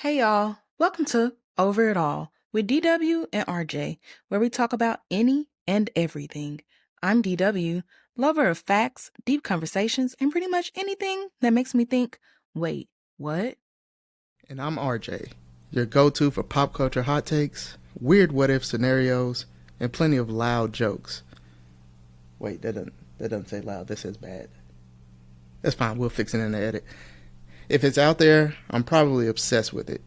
Hey y'all, welcome to Over It All with DW and RJ, where we talk about any and everything. I'm DW, lover of facts, deep conversations, and pretty much anything that makes me think, wait, what? And I'm RJ, your go-to for pop culture hot takes, weird what-if scenarios, and plenty of loud jokes. Wait, that doesn't say loud, that says bad. That's fine, we'll fix it in the edit. If it's out there, I'm probably obsessed with it.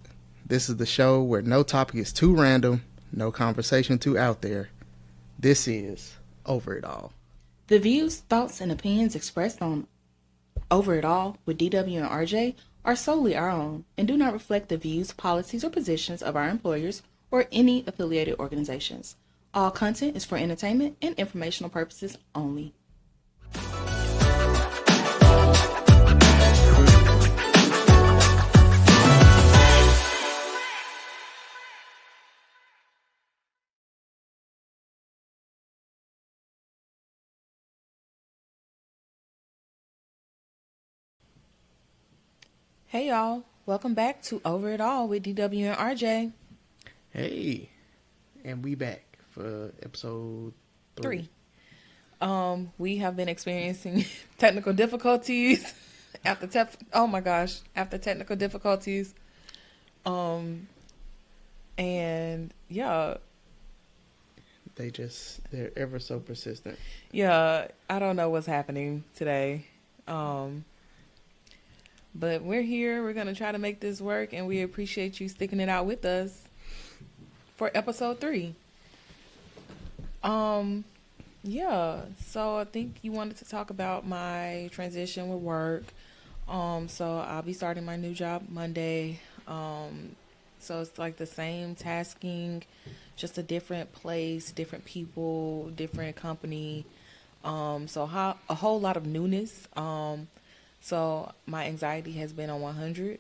This is the show where no topic is too random, no conversation too out there. This is Over It All. The views, thoughts, and opinions expressed on Over It All with DW and RJ are solely our own and do not reflect the views, policies, or positions of our employers or any affiliated organizations. All content is for entertainment and informational purposes only. Hey y'all, welcome back to Over It All with DW and RJ. Hey, and we back for episode 3. We have been experiencing technical difficulties after technical difficulties. And yeah. They're ever so persistent. Yeah, I don't know what's happening today. But we're here. We're going to try to make this work, and we appreciate you sticking it out with us for episode 3. Yeah, so I think you wanted to talk about my transition with work. So I'll be starting my new job Monday. So it's like the same tasking, just a different place, different people, different company. So a whole lot of newness. So my anxiety has been on 100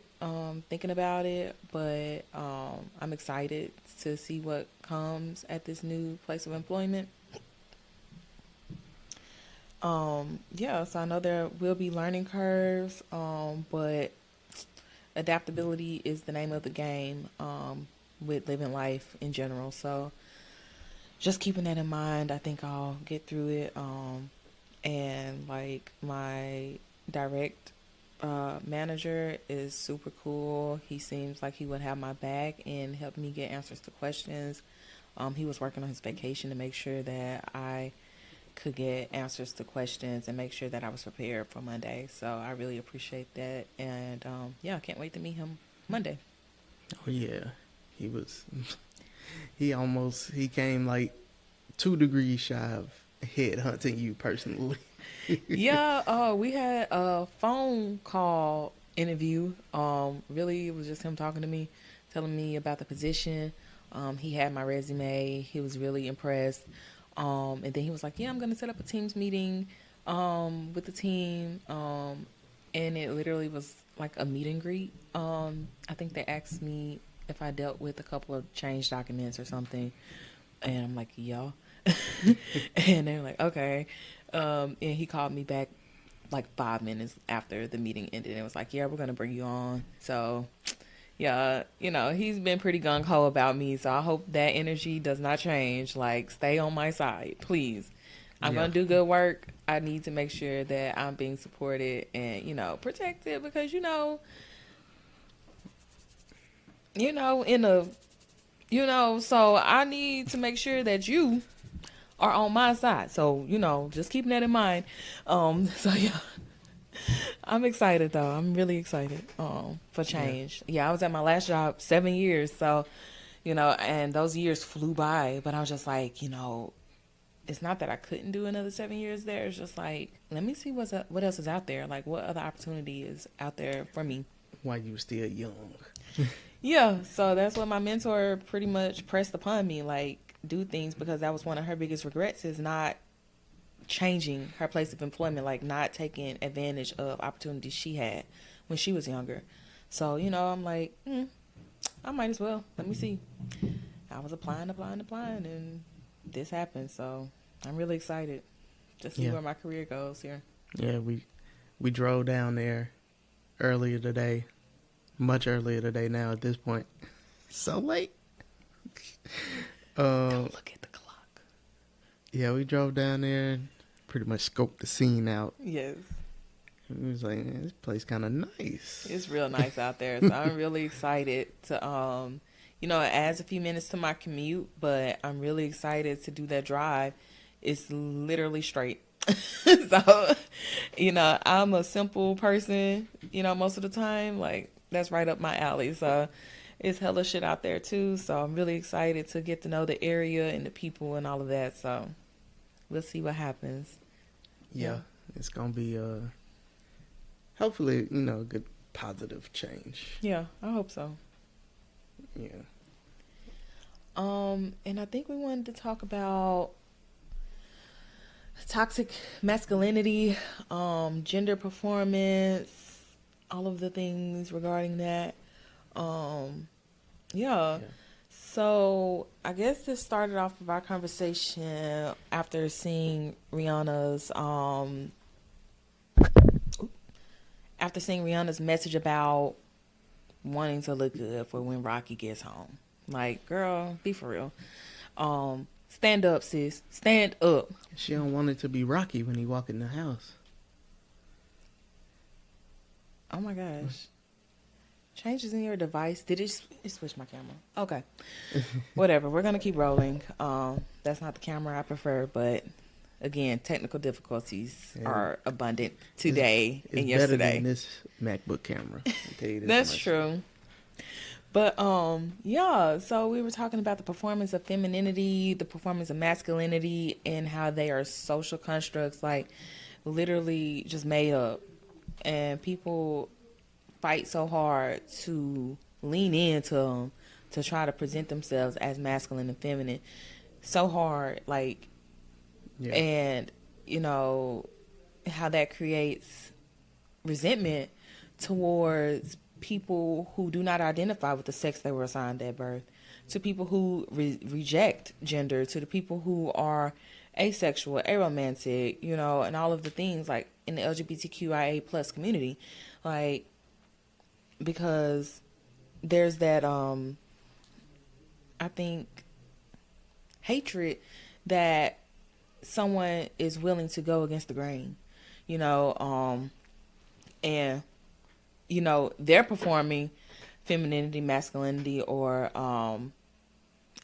thinking about it, but I'm excited to see what comes at this new place of employment. Yeah, so I know there will be learning curves, but adaptability is the name of the game with living life in general. So just keeping that in mind, I think I'll get through it. And like my direct manager is super cool. He seems like he would have my back and help me get answers to questions. He was working on his vacation to make sure that I could get answers to questions and make sure that I was prepared for Monday. So I really appreciate that. And yeah, I can't wait to meet him Monday. Oh yeah, he came like 2 degrees shy of headhunting you personally. Yeah, we had a phone call interview. Really, it was just him talking to me, telling me about the position. He had my resume. He was really impressed. And then he was like, "Yeah, I'm gonna set up a Teams meeting, with the team." And it literally was like a meet and greet. I think they asked me if I dealt with a couple of change documents or something, and I'm like, "Yeah." And they're like, "Okay." And he called me back like 5 minutes after the meeting ended and was like, "Yeah, we're gonna bring you on." So yeah, he's been pretty gung-ho about me, so I hope that energy does not change. Like, stay on my side, please. I'm gonna do good work. I need to make sure that I'm being supported and, protected, because so I need to make sure that you are on my side. So, just keeping that in mind. So yeah. I'm excited though. I'm really excited for change. Yeah, I was at my last job 7 years, so and those years flew by, but I was just like, it's not that I couldn't do another 7 years there. It's just like, let me see what else is out there. Like, what other opportunity is out there for me while you were still young. Yeah, so that's what my mentor pretty much pressed upon me, like, do things, because that was one of her biggest regrets, is not changing her place of employment, like not taking advantage of opportunities she had when she was younger. So, I'm like, I might as well. Let me see. I was applying, and this happened. So I'm really excited to see where my career goes here. Yeah, we drove down there earlier today, much earlier today now at this point. So late. Don't look at the clock. Yeah, we drove down there and pretty much scoped the scene out. Yes. It was like, man, this place kind of nice. It's real nice out there. So I'm really excited to, it adds a few minutes to my commute, but I'm really excited to do that drive. It's literally straight. So, I'm a simple person, most of the time. Like, that's right up my alley. So it's hella shit out there too. So I'm really excited to get to know the area and the people and all of that. So we'll see what happens. Yeah. It's going to be, hopefully, a good positive change. Yeah, I hope so. Yeah. And I think we wanted to talk about toxic masculinity, gender performance, all of the things regarding that. Yeah. So I guess this started off with our conversation after seeing Rihanna's message about wanting to look good for when Rocky gets home. Like, girl, be for real. Stand up, sis. Stand up. She don't want it to be Rocky when he walk in the house. Oh my gosh. Changes in your device. Did it switch my camera? Okay. Whatever. We're going to keep rolling. That's not the camera I prefer, but again, technical difficulties are abundant today and yesterday. Better than this MacBook camera. I'll tell you this That's much. true. But so we were talking about the performance of femininity, the performance of masculinity, and how they are social constructs, like literally just made up. And people fight so hard to lean into them, to try to present themselves as masculine and feminine. So hard, like, and how that creates resentment towards people who do not identify with the sex they were assigned at birth, to people who reject gender, to the people who are asexual, aromantic, and all of the things, like in the LGBTQIA plus community, like, because there's that I think hatred that someone is willing to go against the grain, and they're performing femininity, masculinity, or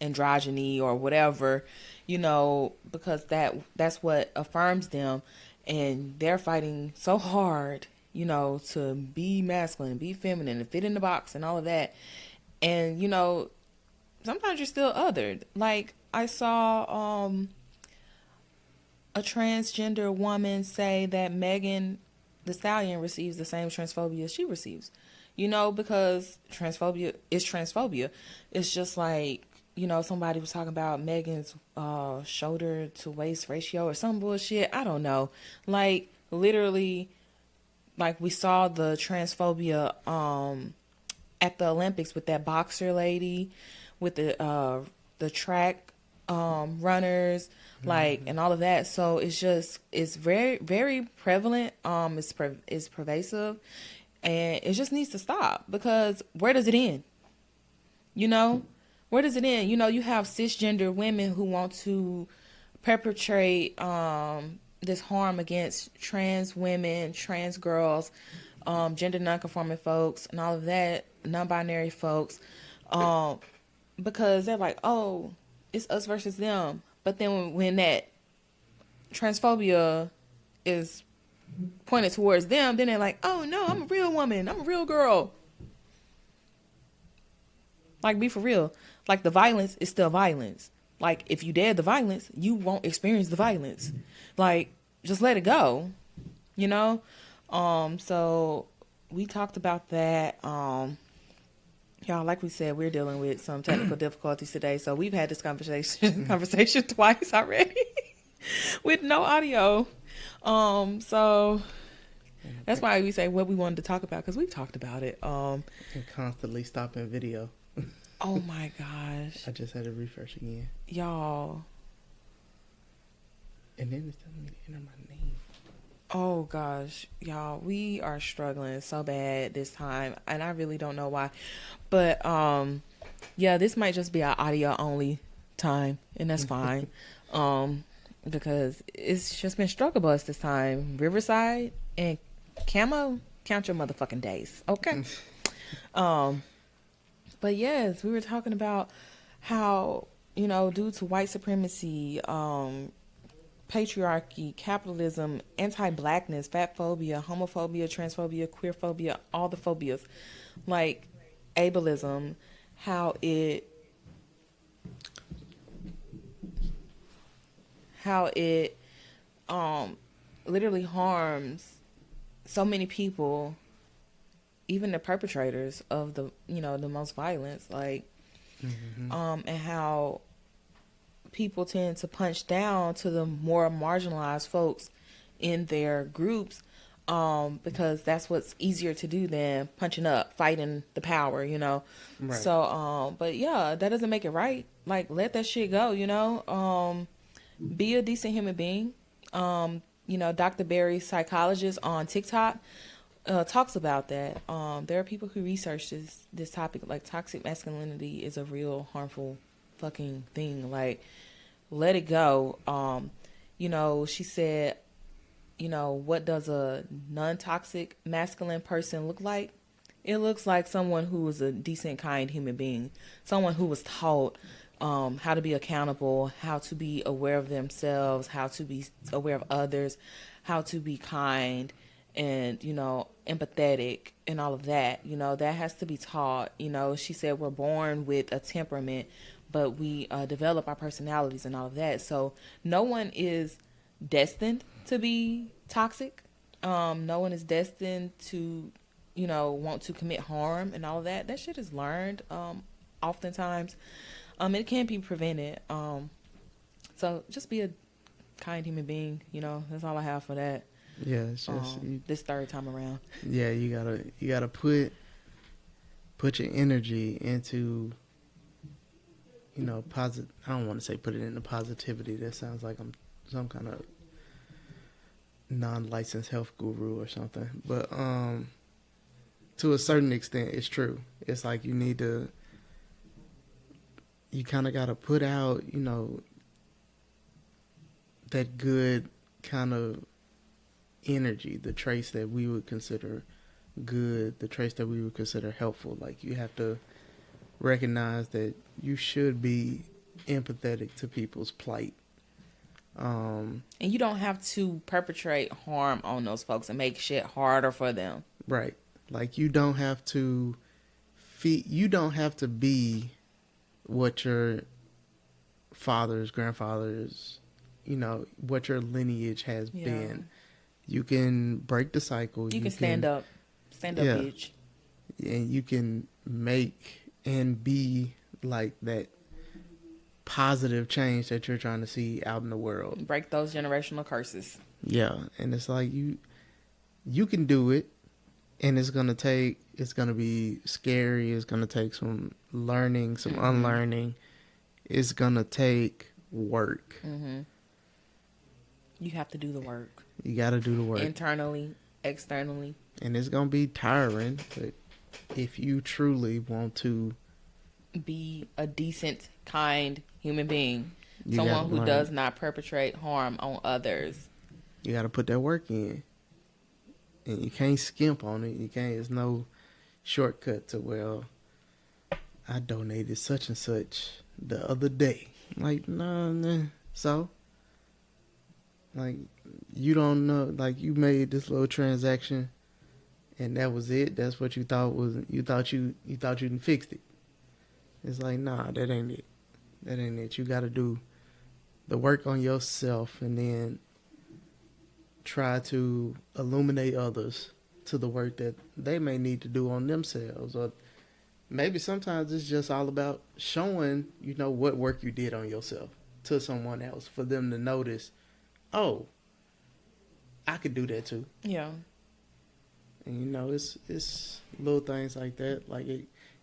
androgyny or whatever, because that's what affirms them, and they're fighting so hard, to be masculine, be feminine, and fit in the box and all of that. And, sometimes you're still othered. Like, I saw a transgender woman say that Megan Thee Stallion receives the same transphobia she receives, because transphobia is transphobia. It's just like, somebody was talking about Megan's shoulder to waist ratio or some bullshit. I don't know. Like, literally, like, we saw the transphobia at the Olympics with that boxer lady, with the track runners, like, and all of that. So it's very, very prevalent. It's pervasive, and it just needs to stop, because where does it end? Where does it end? You have cisgender women who want to perpetrate this harm against trans women, trans girls, gender nonconforming folks, and all of that, non-binary folks, because they're like, oh, it's us versus them. But then when that transphobia is pointed towards them, then they're like, oh no, I'm a real woman, I'm a real girl. Like, be for real. Like, the violence is still violence. Like, if you dare the violence, you won't experience the violence. Like, just let it go, so we talked about that. Y'all, like we said, we're dealing with some technical difficulties today, so we've had this conversation twice already with no audio. So that's why we say what we wanted to talk about, because we've talked about it. And constantly stopping video. Oh my gosh. I just had to refresh again. Y'all. And then it's telling me to enter my name. Oh gosh, y'all, we are struggling so bad this time, and I really don't know why. But yeah, this might just be our audio only time, and that's fine. Um, because it's just been struggle bus this time. Riverside and Camo, count your motherfucking days, okay? Um, but yes, we were talking about how, due to white supremacy, patriarchy, capitalism, anti-blackness, fat phobia, homophobia, transphobia, queerphobia, all the phobias, like ableism, how it um literally harms so many people, even the perpetrators of the most violence, like Mm-hmm. and how people tend to punch down to the more marginalized folks in their groups, because that's what's easier to do than punching up, fighting the power. Right. So, but yeah, that doesn't make it right. Like, let that shit go. Be a decent human being. Dr. Barry, psychologist on TikTok, talks about that. There are people who research this topic. Like, toxic masculinity is a real harmful fucking thing. Like, let it go. She said, what does a non-toxic masculine person look like? It looks like someone who is a decent, kind human being, someone who was taught how to be accountable, how to be aware of themselves, how to be aware of others, how to be kind and, empathetic and all of that. That has to be taught. She said we're born with a temperament, but we develop our personalities and all of that. So no one is destined to be toxic. No one is destined to, want to commit harm and all of that. That shit is learned oftentimes. It can't be prevented. So just be a kind human being. That's all I have for that. Yeah, it's just This third time around. yeah, you gotta put your energy into positive. I don't want to say put it into positivity. That sounds like I'm some kind of non-licensed health guru or something. But to a certain extent, it's true. It's like you kind of got to put out, that good kind of energy, the traits that we would consider good, the traits that we would consider helpful. Like, you have to recognize that you should be empathetic to people's plight. And you don't have to perpetrate harm on those folks and make shit harder for them. Right. Like, you don't have to be what your fathers, grandfathers, what your lineage has been. You can break the cycle. You can stand up, bitch. And you can make and be like that positive change that you're trying to see out in the world. Break those generational curses. Yeah, and it's like you can do it, and it's gonna be scary. It's gonna take some learning, some unlearning. It's gonna take work. Mm-hmm. You have to do the work. You gotta do the work. Internally, externally. And it's gonna be tiring, but if you truly want to be a decent, kind human being, someone who does not perpetrate harm on others, you gotta put that work in. And you can't skimp on it. It's no shortcut to, well, I donated such and such the other day. Like, nah. So, like, you don't know, like, you made this little transaction and that was it. That's what you thought you thought you done fixed it. It's like, nah, that ain't it. That ain't it. You gotta do the work on yourself and then try to illuminate others to the work that they may need to do on themselves. Or maybe sometimes it's just all about showing, what work you did on yourself to someone else for them to notice, oh, I could do that too. Yeah. And it's little things like that. Like,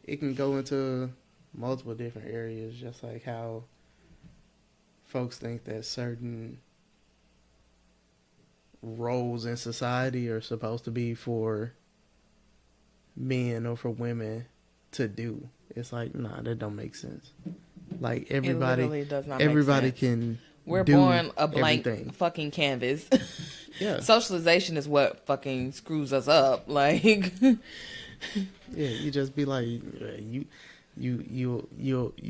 it can go into multiple different areas, just like how folks think that certain roles in society are supposed to be for men or for women to do. It's like, nah, that don't make sense. Like It literally does not make everybody sense. can We're do born a blank everything. fucking canvas. Yeah. Socialization is what fucking screws us up. Like, Yeah, you just be like, you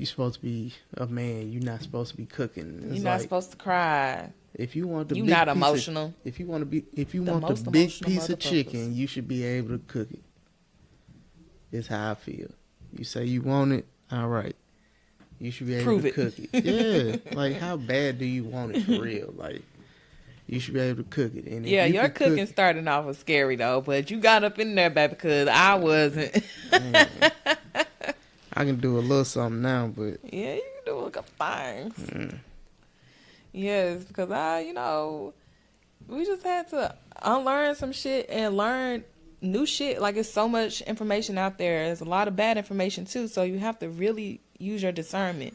supposed to be a man. You're not supposed to be cooking. It's you're not like, supposed to cry. if you want the You're big not piece emotional. if you want the most big emotional piece of motherfuckers. chicken, you should be able to cook it. It's how I feel. You say you want it, all right. You should be able Prove to it. cook it. Yeah, like how bad do you want it for real? Like, you should be able to cook it. And if Yeah, you your can cooking starting off was scary though, but you got up in there, baby, because I wasn't. Man, I can do a little something now, but Yeah, you can do a couple things. Yes, because we just had to unlearn some shit and learn new shit. Like, it's so much information out there. There's a lot of bad information too, so you have to really use your discernment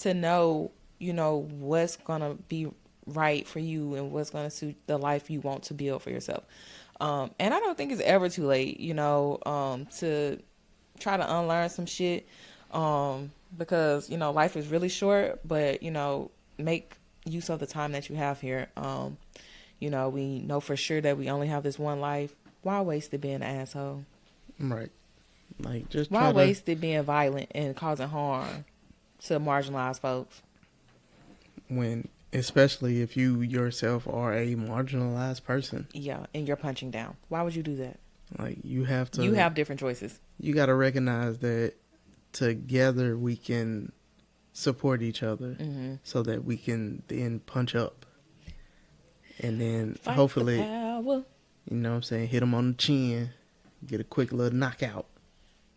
to know, what's gonna be right for you and what's gonna suit the life you want to build for yourself. And I don't think it's ever too late, to try to unlearn some shit, because life is really short, but make use of the time that you have here. We know for sure that we only have this one life. Why waste it being an asshole? right. Like, just Why try to, waste it being violent and causing harm to marginalized folks? when, especially if you yourself are a marginalized person. Yeah, and you're punching down. Why would you do that? Like, you have to. You have different choices. You got to recognize that together we can support each other, so that we can then punch up, and then Fight hopefully, the power. you know what I'm saying, hit them on the chin, get a quick little knockout,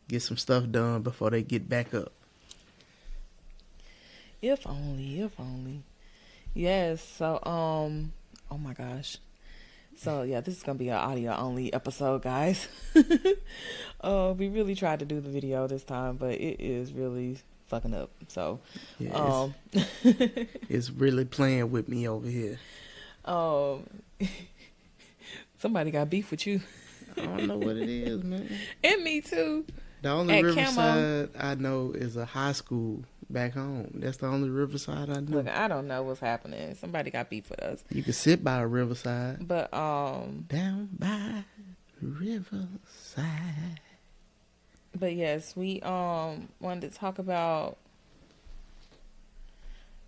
get some stuff done before they get back up. If only. Yes, so, oh my gosh. So, yeah, this is going to be an audio-only episode, guys. We really tried to do the video this time, but it is really fucking up. So, Yeah, it's really playing with me over here. Somebody got beef with you. I don't know what it is, man. And me, too. The only At Riverside I know is a high school back home. That's the only Riverside I know. Look, I don't know what's happening. Somebody got beef with us. You can sit by a Riverside. But, Down by Riverside. but yes, we, wanted to talk about,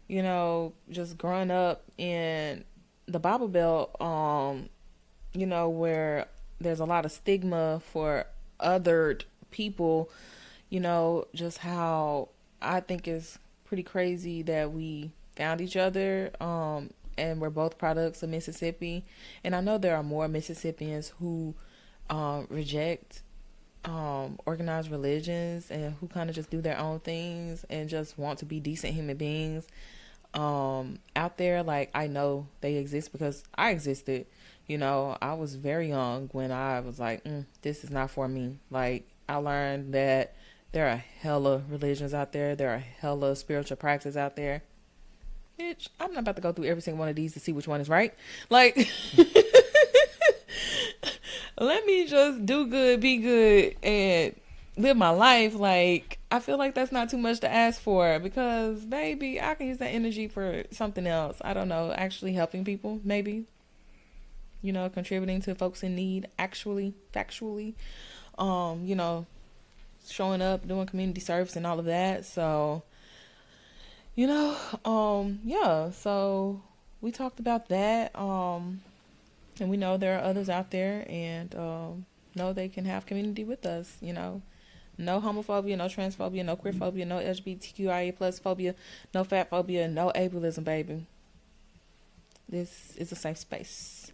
just growing up in the Bible Belt, where there's a lot of stigma for othered people, just how I think it's pretty crazy that we found each other, and we're both products of Mississippi. And I know there are more Mississippians who reject organized religions and who kind of just do their own things and just want to be decent human beings out there. Like, I know they exist because I existed. I was very young when I was like, this is not for me. Like, I learned that there are hella religions out there. There are hella spiritual practices out there. Bitch, I'm not about to go through every single one of these to see which one is right. Like, let me just do good, be good, and live my life. Like, I feel like that's not too much to ask for because, baby, I can use that energy for something else. I don't know, actually helping people, maybe. Contributing to folks in need, actually, factually. Showing up, doing community service and all of that. So, yeah. So we talked about that. And we know there are others out there and know they can have community with us, No homophobia, no transphobia, no queerphobia, no LGBTQIA plus phobia, no fat phobia, no ableism, baby. This is a safe space.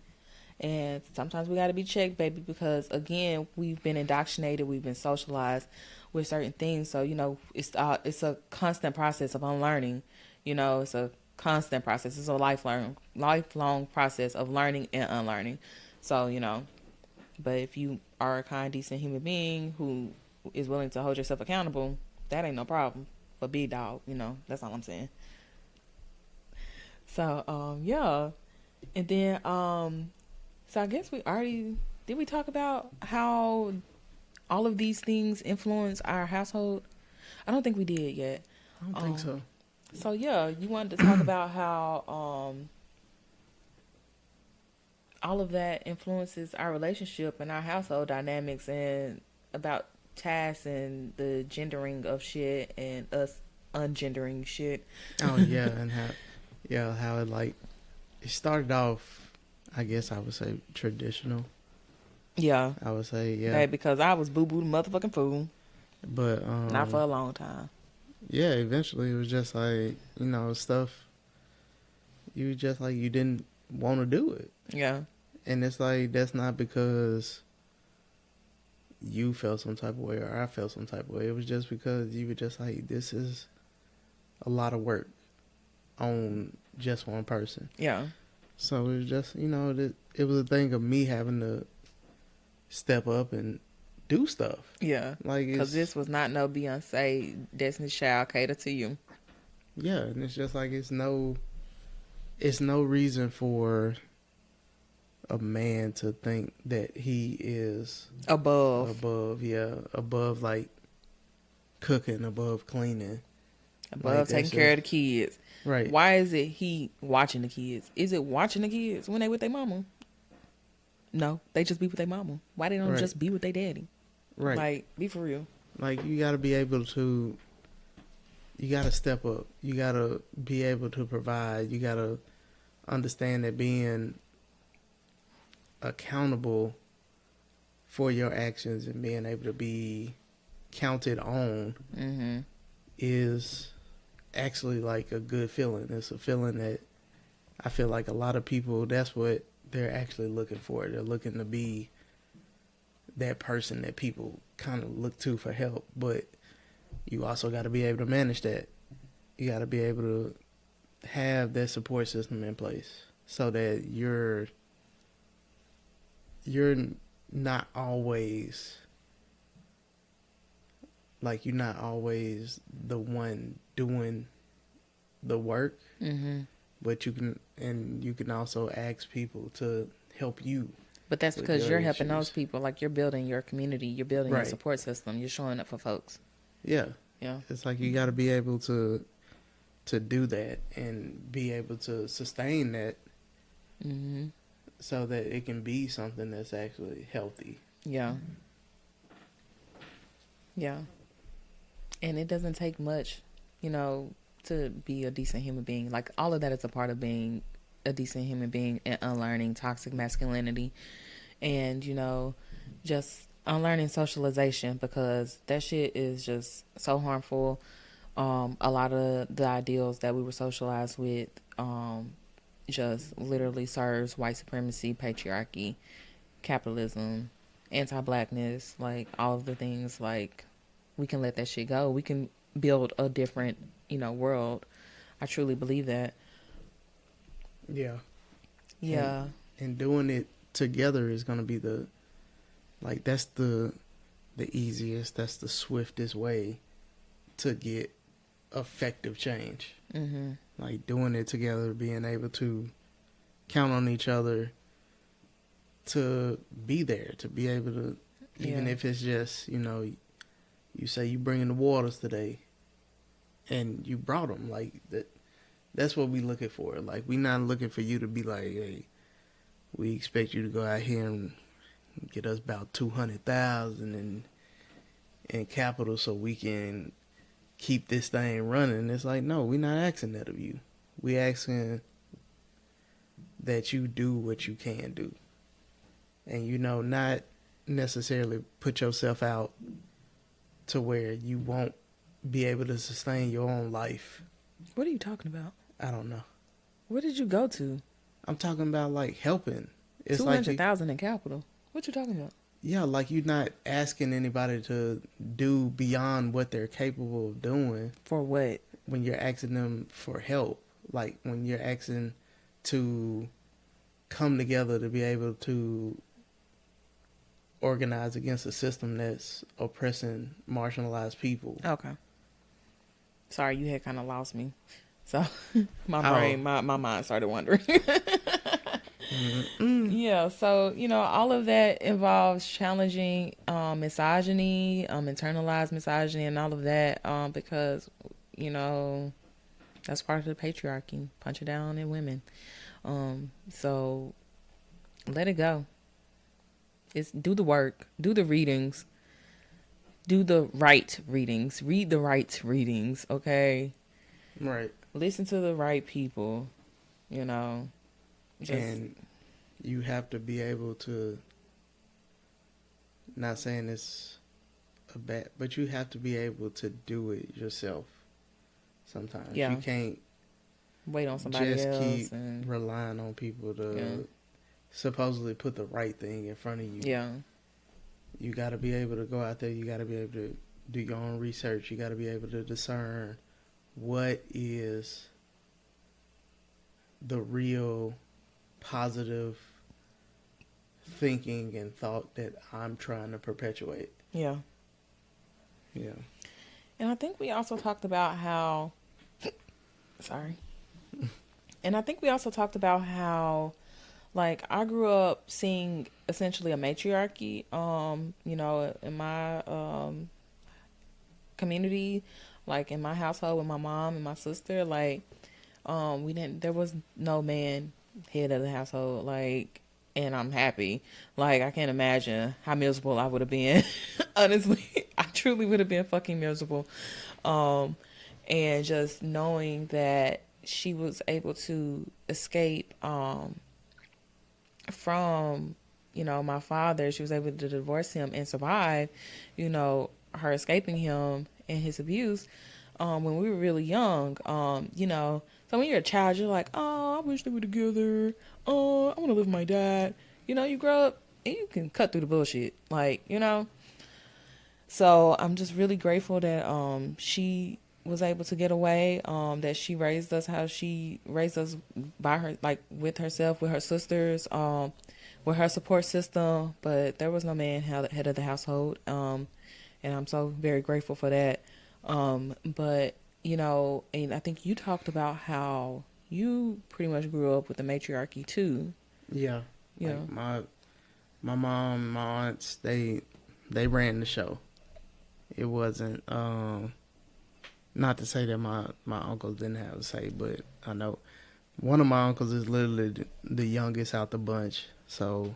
And sometimes we got to be checked, baby, because, again, we've been indoctrinated, we've been socialized with certain things. So, it's a constant process of unlearning. It's a constant process. It's a lifelong process of learning and unlearning. So, but if you are a kind, decent human being who is willing to hold yourself accountable, that ain't no problem. But be a dog, that's all I'm saying. So, yeah. And then, So I guess did we talk about how all of these things influence our household? I don't think we did yet. I don't think so. So yeah, you wanted to talk about how all of that influences our relationship and our household dynamics, and about tasks and the gendering of shit and us ungendering shit. Oh yeah, and how it like it started off, I guess I would say traditional. Yeah. I would say, yeah. Hey, because I was boo boo the motherfucking fool. But not for a long time. Yeah, eventually it was just like, stuff you just like you didn't want to do it. Yeah. And it's like that's not because you felt some type of way or I felt some type of way. It was just because you were just like, this is a lot of work on just one person. Yeah. So it was just, it was a thing of me having to step up and do stuff. Yeah. Like, because this was not no Beyonce, Destiny's Child cater to you. Yeah, and it's just like it's no reason for a man to think that he is above like cooking, above cleaning, above like, taking care of the kids. Right. Why is it he watching the kids? Is it watching the kids when they with their mama? No, they just be with their mama. Why they don't just be with their daddy? Right. Like, be for real. Like, you gotta be able to, you gotta step up. You gotta be able to provide. You gotta understand that being accountable for your actions and being able to be counted on is actually like a good feeling. It's a feeling that I feel like a lot of people, that's what they're actually looking for. They're looking to be that person that people kind of look to for help, but you also got to be able to manage that. You got to be able to have that support system in place so that you're not always like, you're not always the one doing the work, but you can also ask people to help you. But that's because you're helping those people. Like, you're building your community, you're building your support system, you're showing up for folks. Yeah. Yeah. It's like you got to be able to do that and be able to sustain that so that it can be something that's actually healthy. Yeah. Yeah. And it doesn't take much, to be a decent human being. Like, all of that is a part of being a decent human being and unlearning toxic masculinity and, just unlearning socialization, because that shit is just so harmful. A lot of the ideals that we were socialized with just literally serves white supremacy, patriarchy, capitalism, anti-blackness, like all of the things. Like, we can let that shit go. We can build a different, world. I truly believe that. Yeah. Yeah. And doing it together is going to be that's the easiest, that's the swiftest way to get effective change. Like, doing it together, being able to count on each other to be there, to be able to, even if it's just, you say you bringing the waters today and you brought them, like that's what we looking for. Like, we not looking for you to be like, hey, we expect you to go out here and get us about 200,000 in capital so we can keep this thing running. It's like, no, we not asking that of you. We asking that you do what you can do. And, not necessarily put yourself out to where you won't be able to sustain your own life. What are you talking about? I don't know. Where did you go to? I'm talking about, like, helping. It's 200,000 in capital. What you talking about? Yeah, like, you're not asking anybody to do beyond what they're capable of doing. For what? When you're asking them for help. Like, when you're asking to come together to be able to organize against a system that's oppressing marginalized people. Okay. Sorry, you had kind of lost me. So my brain, my mind started wandering. Yeah, so all of that involves challenging misogyny, internalized misogyny, and all of that, because you know that's part of the patriarchy, punching down in women. So let it go. It's do the work, do the readings, do the right readings, read the right readings. Okay, Right. listen to the right people. Just And you have to be able to, not saying it's a bad, but you have to be able to do it yourself sometimes. yeah, You can't wait on somebody just else keep and relying on people yeah, to supposedly put the right thing in front of you. yeah, You got to be able to go out there. You got to be able to do your own research. You got to be able to discern what is the real positive thinking and thought that I'm trying to perpetuate. yeah. Yeah. And I think we also talked about how sorry. And I think we also talked about how, like, I grew up seeing essentially a matriarchy, in my community, like in my household with my mom and my sister. Like, there was no man head of the household. Like, and I'm happy. Like, I can't imagine how miserable I would have been. Honestly, I truly would have been fucking miserable. And just knowing that she was able to escape from my father, she was able to divorce him and survive her escaping him and his abuse when we were really young. So when you're a child, you're like, oh, I wish they were together. Oh, I want to live with my dad. You grow up and you can cut through the bullshit, so I'm just really grateful that she was able to get away, that she raised us how she raised us, by her, like, with herself, with her sisters, with her support system. But there was no man head of the household, and I'm so very grateful for that. But and I think you talked about how you pretty much grew up with the matriarchy too. Yeah. Yeah. Like my mom, my aunts, they ran the show. It wasn't not to say that my uncles didn't have a say, but I know one of my uncles is literally the youngest out the bunch, so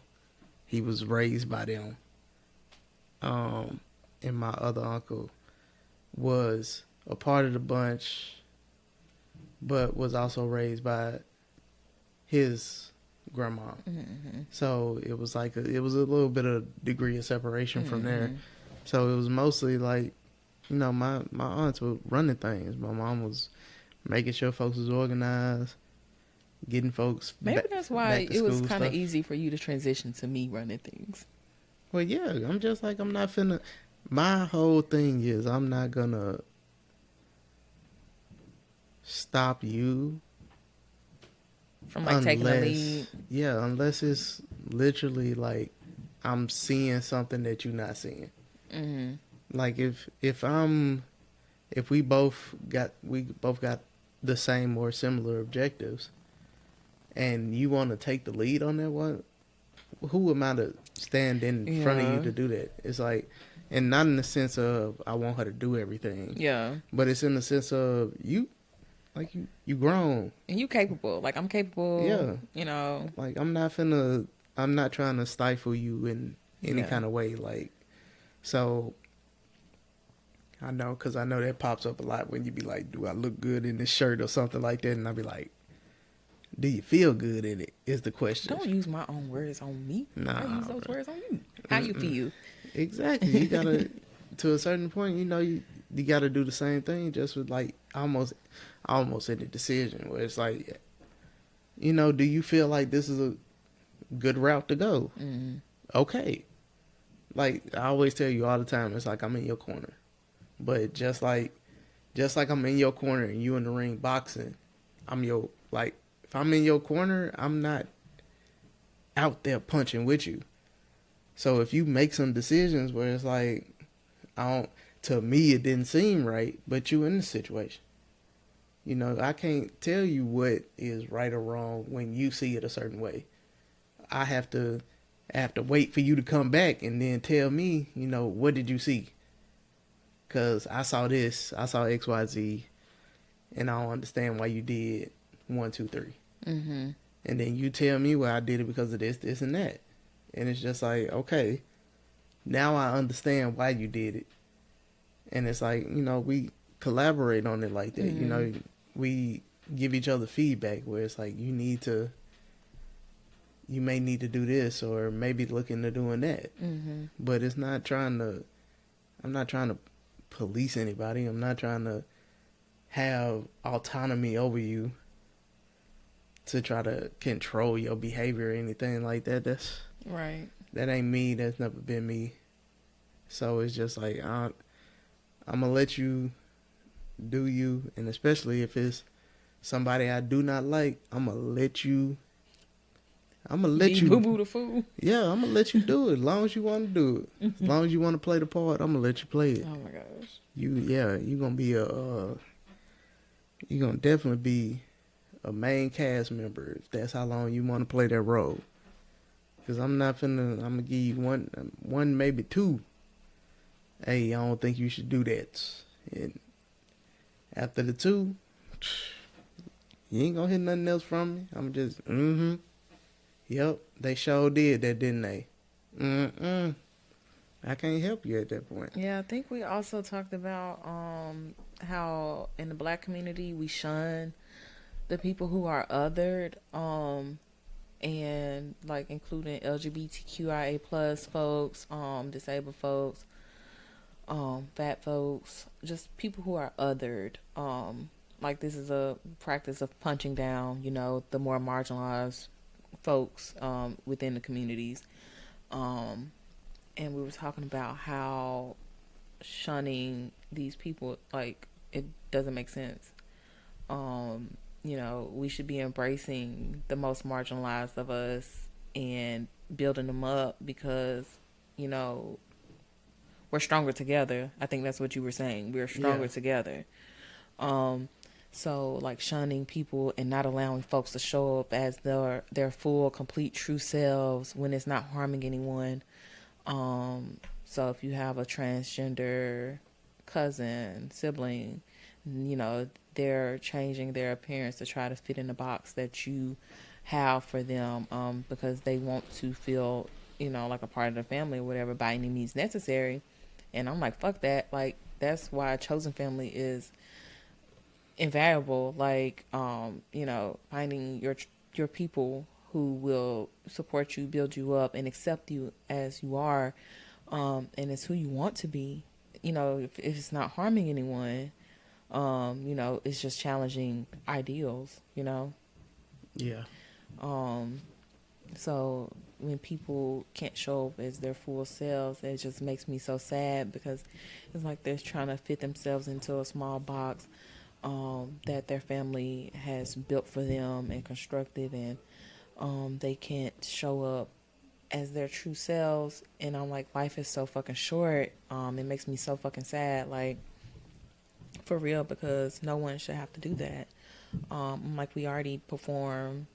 he was raised by them. And my other uncle was a part of the bunch, but was also raised by his grandma. Mm-hmm. So it was like it was a little bit of degree of separation from there. So it was mostly like, my aunts were running things. My mom was making sure folks was organized, getting folks Maybe that's why back to it was school kind of stuff. easy for you to transition to me running things. Well, yeah, I'm just like, I'm not finna. My whole thing is I'm not gonna stop you From like taking the lead. Yeah, unless it's literally like I'm seeing something that you're not seeing. Mm-hmm. Like if we both got the same or similar objectives, and you want to take the lead on that one, who am I to stand in front of you to do that? It's like, and not in the sense of I want her to do everything. Yeah. But it's in the sense of you grown. And you capable. Like, I'm capable. Yeah. Like, I'm not trying to stifle you in any kind of way. Like, so I know, because I know that pops up a lot when you be like, do I look good in this shirt or something like that? And I be like, do you feel good in it is the question. Don't use my own words on me. Nah, I use those words on you. How you feel. Exactly. You gotta, to a certain point, you gotta do the same thing, just with like almost in the decision where it's like, do you feel like this is a good route to go? Mm-hmm. Okay. Like I always tell you all the time, it's like I'm in your corner. But just like I'm in your corner and you in the ring boxing, if I'm in your corner, I'm not out there punching with you. So if you make some decisions where it's like, to me it didn't seem right, but you in the situation. I can't tell you what is right or wrong when you see it a certain way. I have to wait for you to come back and then tell me, what did you see? Because I saw this, I saw XYZ, and I don't understand why you did 1, 2, 3. Mm-hmm. And then you tell me, well, I did it because of this, this, and that. And it's just like, okay, now I understand why you did it. And it's like, we collaborate on it like that. Mm-hmm. We give each other feedback where it's like, you may need to do this or maybe look into doing that. Mm-hmm. But I'm not trying to police anybody. I'm not trying to have autonomy over you to try to control your behavior or anything like that. That ain't me. That's never been me. So it's just like, I'm going to let you do you. And especially if it's somebody I do not like, I'm going to let you boo-boo the fool. Yeah, I'm going to let you do it as long as you want to do it. As long as you want to play the part, I'm going to let you play it. Oh my gosh. You're going to be you're going to definitely be a main cast member if that's how long you want to play that role. Because I'm going to give you one, maybe 2. Hey, I don't think you should do that. And after the 2, you ain't going to hear nothing else from me. I'm just, yep, they sure did that, didn't they? I can't help you at that point. Yeah, I think we also talked about how in the Black community we shun the people who are othered, and like including LGBTQIA plus folks, disabled folks, fat folks, just people who are othered. Like this is a practice of punching down, the more marginalized folks within the communities. And we were talking about how shunning these people, like, it doesn't make sense. We should be embracing the most marginalized of us and building them up because, we're stronger together. I think that's what you were saying. We're stronger together. So like shunning people and not allowing folks to show up as their full, complete, true selves when it's not harming anyone. So if you have a transgender cousin, sibling, they're changing their appearance to try to fit in the box that you have for them, because they want to feel, like a part of the family or whatever by any means necessary. And I'm like, fuck that. Like, that's why a chosen family is invaluable. Like, finding your people who will support you, build you up, and accept you as you are, and it's who you want to be. If it's not harming anyone, it's just challenging ideals. Yeah. So when people can't show up as their full selves, it just makes me so sad because it's like they're trying to fit themselves into a small box that their family has built for them and constructed, and they can't show up as their true selves. And I'm like, life is so fucking short. It makes me so fucking sad, like, for real, because no one should have to do that. Like, we already perform,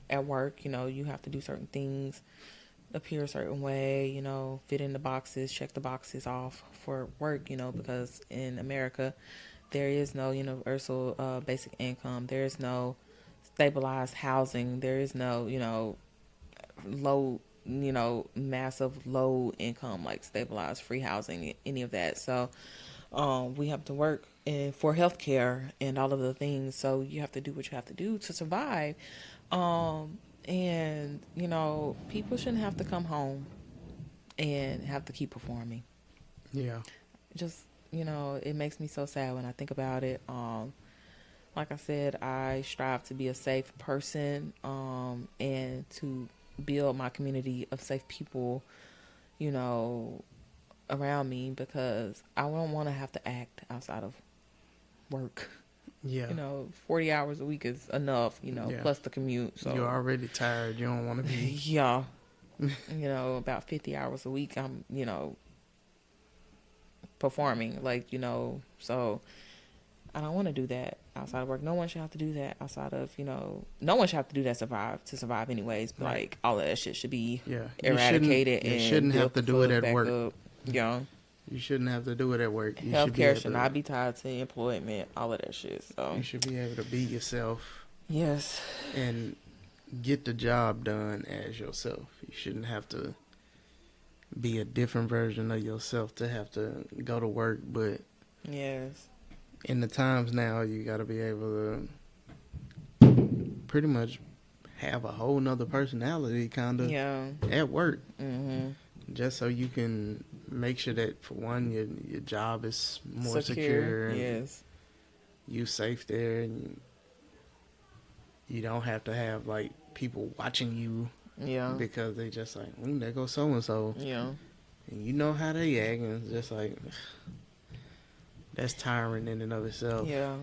at work, you have to do certain things, appear a certain way, fit in the boxes, check the boxes off for work, because in America, there is no universal basic income. There is no stabilized housing. There is no, low, massive low income, like stabilized free housing, any of that. So we have to work for healthcare and all of the things. So you have to do what you have to do to survive. And, people shouldn't have to come home and have to keep performing. Yeah. Just, it makes me so sad when I think about it. Like I said, I strive to be a safe person, and to build my community of safe people, around me, because I don't want to have to act outside of work. Yeah. 40 hours a week is enough, plus the commute. So you're already tired. You don't want to be. Yeah. About 50 hours a week, I'm, performing, like, so I don't want to do that outside of work. No one should have to do that outside of, no one should have to do that to survive anyways. But Right. like all of that shit should be Yeah. eradicated You and shouldn't have built to the do it fuck at back work. up. You shouldn't have to do it at work. You should be Healthcare able should not be tied to employment, all of that shit. So you should be able to be yourself yes. and get the job done as yourself. You shouldn't have to be a different version of yourself to have to go to work. But Yes. in the times now, you got to be able to pretty much have a whole nother personality kind of Yeah. at work. Mm-hmm. Just so you can make sure that, for one, your job is more secure and Yes. you safe there, and you don't have to have like people watching you Yeah. because they just like, there goes so and so, Yeah. and you know how they act, and it's just like that's tiring in and of itself. Yeah.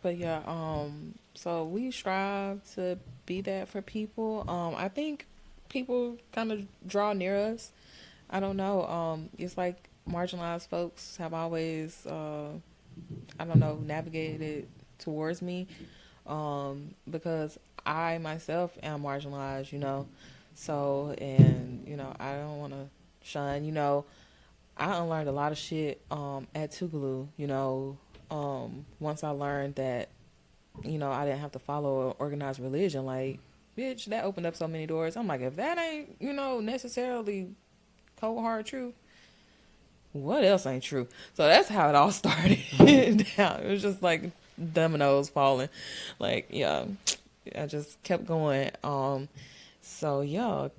But yeah, so we strive to be that for people. I think people kind of draw near us. I don't know. It's like marginalized folks have always, navigated towards me. Because I myself am marginalized. So, and, I don't want to shun, I unlearned a lot of shit, at Tougaloo, once I learned that, I didn't have to follow an organized religion. Like, bitch, that opened up so many doors. I'm like, if that ain't, necessarily cold hard truth, what else ain't true? So that's how it all started. It was just like dominoes falling. Like, yeah, I just kept going. So yeah,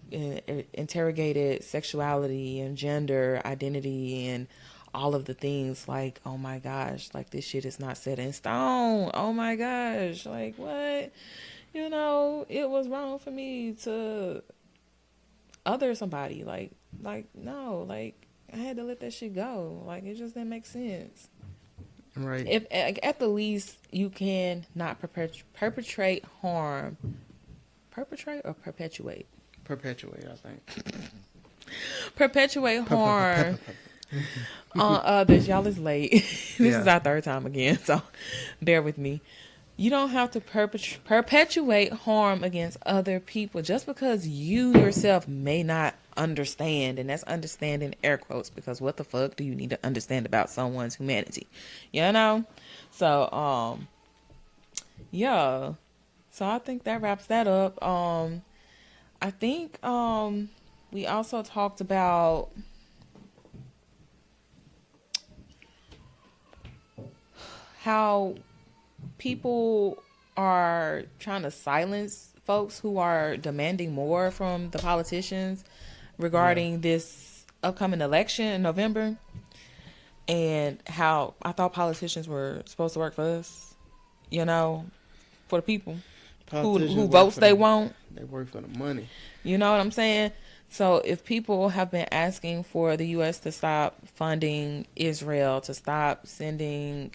interrogated sexuality and gender identity and all of the things. Like, oh my gosh, like this shit is not set in stone. Oh my gosh, like what? It was wrong for me to other somebody. Like no, like I had to let that shit go. Like it just didn't make sense. Right. If at the least you can not perpetrate harm. Perpetrate or perpetuate? Perpetuate, I think. Perpetuate harm on others. Y'all is late. This is our third time again, so bear with me. You don't have to perpetuate harm against other people just because you yourself may not understand, and that's understanding air quotes, because what the fuck do you need to understand about someone's humanity? So yeah. So I think that wraps that up. I think we also talked about how people are trying to silence folks who are demanding more from the politicians regarding this upcoming election in November, and how I thought politicians were supposed to work for us, for the people who votes they want. They work for the money. You know what I'm saying? So if people have been asking for the U.S. to stop funding Israel, to stop sending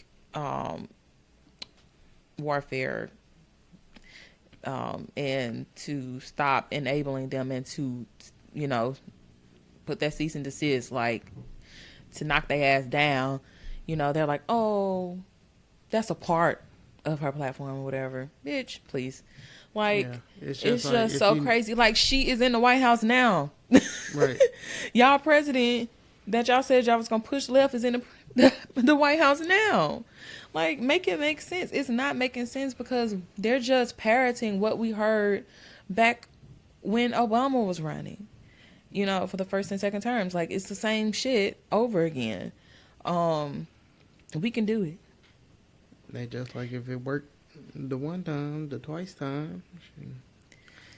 warfare, and to stop enabling them, and to, put that cease and desist, like to knock their ass down, they're like, oh, that's a part of her platform or whatever. Bitch, please. Like, it's just so crazy. Like, she is in the White House now. Right. Y'all president that y'all said y'all was going to push left is in the White House now. Like, make it make sense. It's not making sense because they're just parroting what we heard back when Obama was running, for the first and second terms. Like, it's the same shit over again. We can do it. They just like, if it worked the one time, the twice time,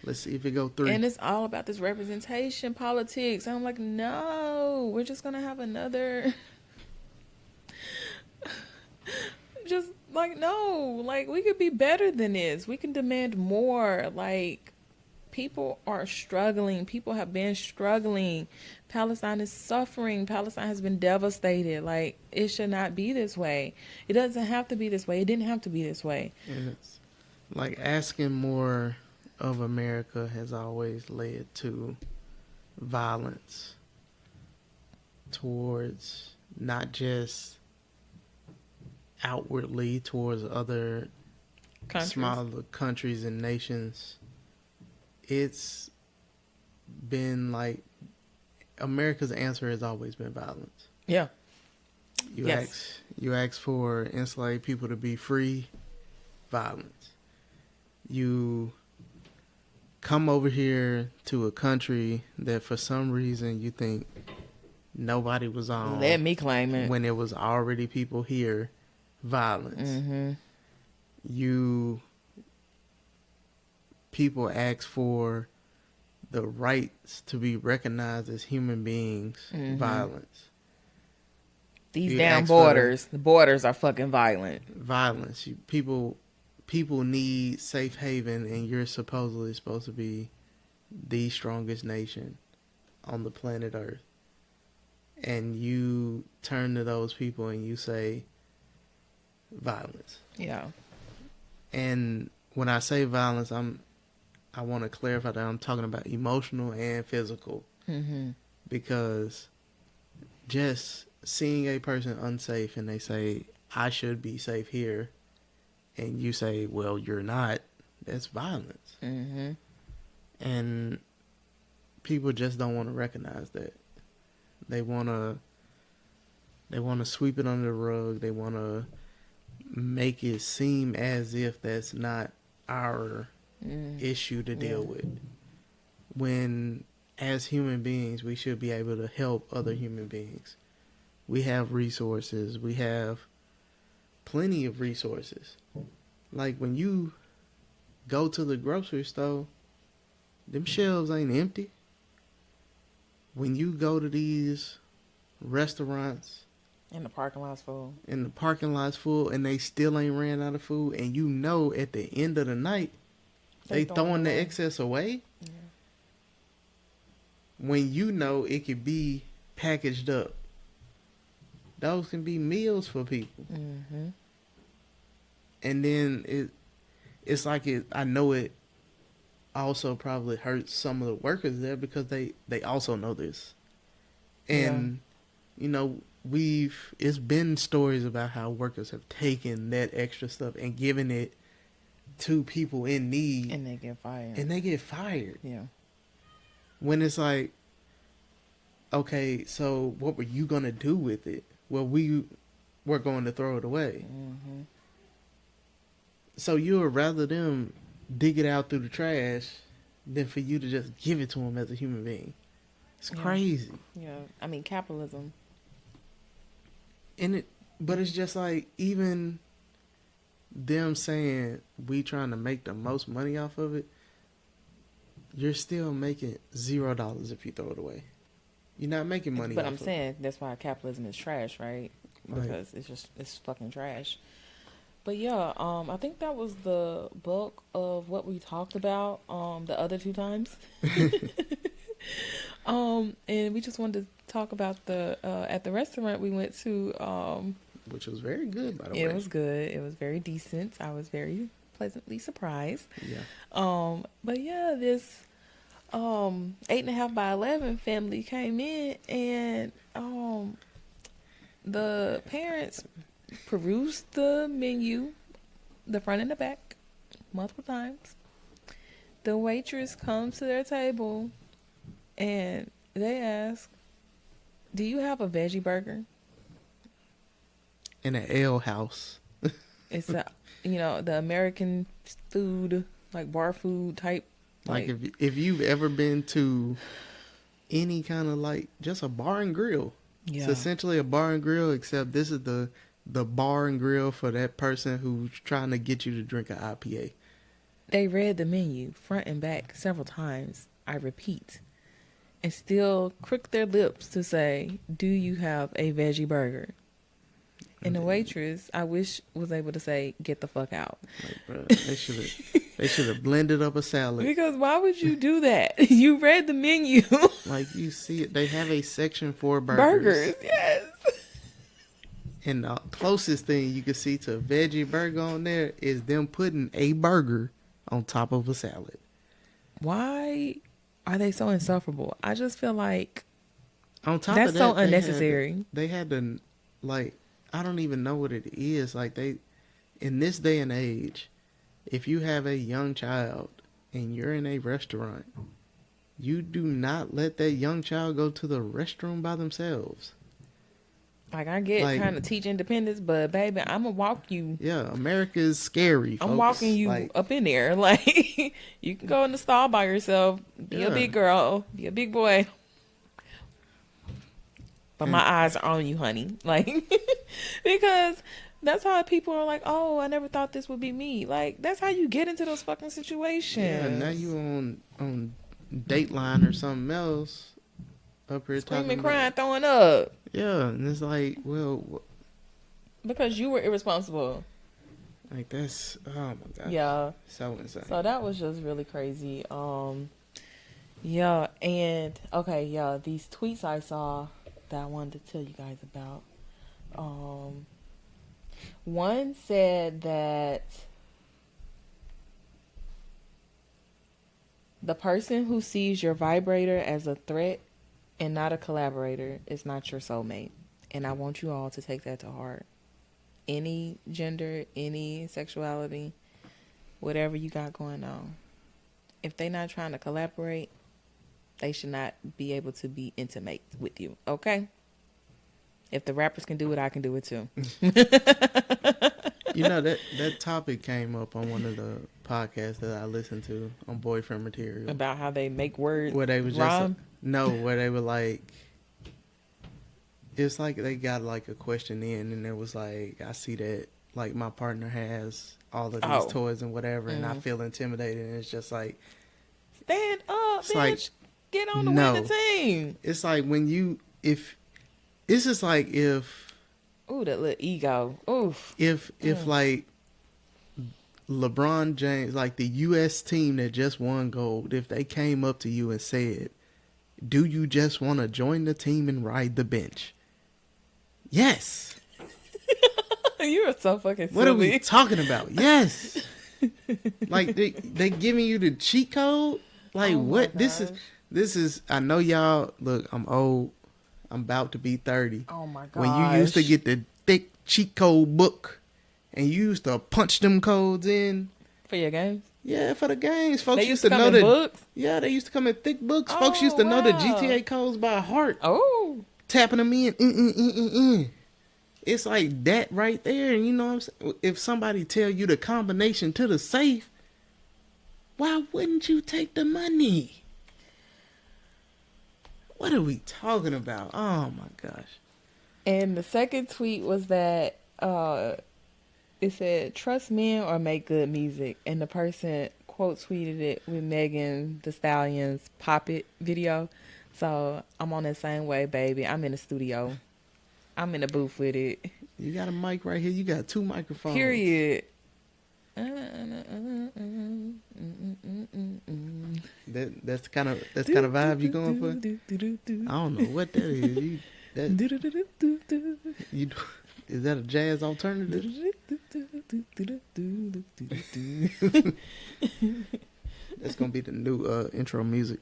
let's see if it go through. And it's all about this representation politics. And I'm like, no, we're just gonna have another. Just like, no, like we could be better than this. We can demand more. Like, people are struggling. People have been struggling. Palestine is suffering. Palestine has been devastated. Like, it should not be this way. It doesn't have to be this way. It didn't have to be this way. And it's like asking more of America has always led to violence towards not just outwardly towards other smaller countries and nations, it's been like America's answer has always been violence. Yeah. You ask for enslaved people to be free, violence. You come over here to a country that for some reason you think nobody was on. Let me claim it. When it was already people here, violence. Mm-hmm. People ask for the rights to be recognized as human beings, violence. These damn borders, the borders are fucking violent. Violence. People need safe haven, and you're supposedly supposed to be the strongest nation on the planet Earth. And you turn to those people and you say violence. Yeah. And when I say violence, I want to clarify that I'm talking about emotional and physical. Mm-hmm. Because just seeing a person unsafe and they say, I should be safe here, and you say, well, you're not, that's violence. Mm-hmm. And people just don't want to recognize that. They want to sweep it under the rug. They want to make it seem as if that's not our issue to deal with. When, as human beings, we should be able to help other human beings. We have resources. We have plenty of resources. Like when you go to the grocery store, them shelves ain't empty. When you go to these restaurants, and the parking lot's full. And they still ain't ran out of food, and you know at the end of the night they throwing the excess away. Yeah. When you know it could be packaged up. Those can be meals for people. Mm-hmm. And then it's like I know it also probably hurts some of the workers there because they also know this. And, you know, it's been stories about how workers have taken that extra stuff and given it to people in need. And they get fired. Yeah. When it's like, okay, so what were you going to do with it? Well, we were going to throw it away. Mm-hmm. So you would rather them dig it out through the trash than for you to just give it to them as a human being. It's crazy. Yeah. I mean, capitalism. But it's just like, even them saying we trying to make the most money off of it, you're still making $0 if you throw it away. You're not making money. But I'm saying that's why capitalism is trash, right? Because it's fucking trash. But yeah, I think that was the bulk of what we talked about the other two times. And we just wanted to talk about the at the restaurant we went to, which was very good, by the way. It was good. It was very decent. I was very pleasantly surprised. Yeah. But yeah, this 8.5 by 11 family came in, and the parents perused the menu, the front and the back, multiple times. The waitress comes to their table and they ask, do you have a veggie burger? In an ale house. It's the American food, like bar food type. Like if you've ever been to any kind of like just a bar and grill. Yeah. It's essentially a bar and grill, except this is the bar and grill for that person who's trying to get you to drink an IPA. They read the menu front and back several times, I repeat, and still crook their lips to say, do you have a veggie burger? And the waitress, I wish, was able to say, get the fuck out. Like, bro, they should have blended up a salad. Because why would you do that? You read the menu. Like, you see it. They have a section for burgers. Yes. And the closest thing you can see to a veggie burger on there is them putting a burger on top of a salad. Why are they so insufferable? I just feel like on top that's of that, so unnecessary. They had to, like, I don't even know what it is. Like, they, in this day and age, if you have a young child and you're in a restaurant, you do not let that young child go to the restroom by themselves. Like, I get Like, trying to teach independence, but baby, I'm gonna walk you. yeah, America is scary, folks. I'm walking you like, up in there. Like, you can go in the stall by yourself. Be a big girl. Be a big boy. But my eyes are on you, honey. Like, because that's how people are like, oh, I never thought this would be me. Like, that's how you get into those fucking situations. Yeah, now you on Dateline or something else up here screaming, talking crying, about, throwing up. yeah, and it's like, well, because you were irresponsible. like, that's, oh my god, Yeah, so insane. so that was just really crazy. Yeah, and okay, yeah, these tweets I saw that I wanted to tell you guys about. One said that the person who sees your vibrator as a threat and not a collaborator is not your soulmate. And I want you all to take that to heart. Any gender, any sexuality, whatever you got going on, if they're not trying to collaborate, they should not be able to be intimate with you, okay? If the rappers can do it, I can do it too. You know, that topic came up on one of the podcasts that I listened to on Boyfriend Material. About how they make words where they was rhyme? where they were like, it's like they got like a question in, and it was like, I see that like my partner has all of these toys and whatever, and I feel intimidated, and it's just like, stand up, bitch. Like, get on the winning team. It's like when you, if, it's just like if, ooh, that little ego. Oof. If like LeBron James, like the U.S. team that just won gold, if they came up to you and said, do you just want to join the team and ride the bench? Yes. You are so fucking silly. What are we talking about? Yes. Like they giving you the cheat code? Like, what? This is, I know y'all, look, I'm old. I'm about to be 30. Oh my god! When you used to get the thick cheat code book and you used to punch them codes in for your games. Yeah, for the games, folks they used to come know in the books. Yeah, they used to come in thick books. Folks used to know the GTA codes by heart. Oh, tapping them in. It's like that right there. And you know what I'm saying? If somebody tell you the combination to the safe, why wouldn't you take the money? What are we talking about? Oh my gosh. And the second tweet was that it said, trust men or make good music. And the person quote tweeted it with Megan Thee Stallion's Pop It video. So I'm on that same way, baby. I'm in the studio. I'm in the booth with it. You got a mic right here. You got 2 microphones. Period. That's the kind of vibe you going for. I don't know what that is. Is that a jazz alternative? That's gonna be the new intro music.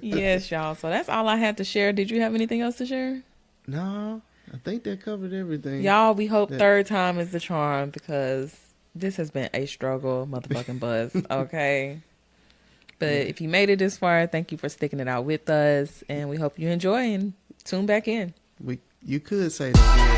Yes, y'all. So that's all I had to share. Did you have anything else to share? No, I think that covered everything. Y'all, we hope third time is the charm, because this has been a struggle, motherfucking buzz. Okay. But if you made it this far, thank you for sticking it out with us, and we hope you enjoy and tune back in. You could say that.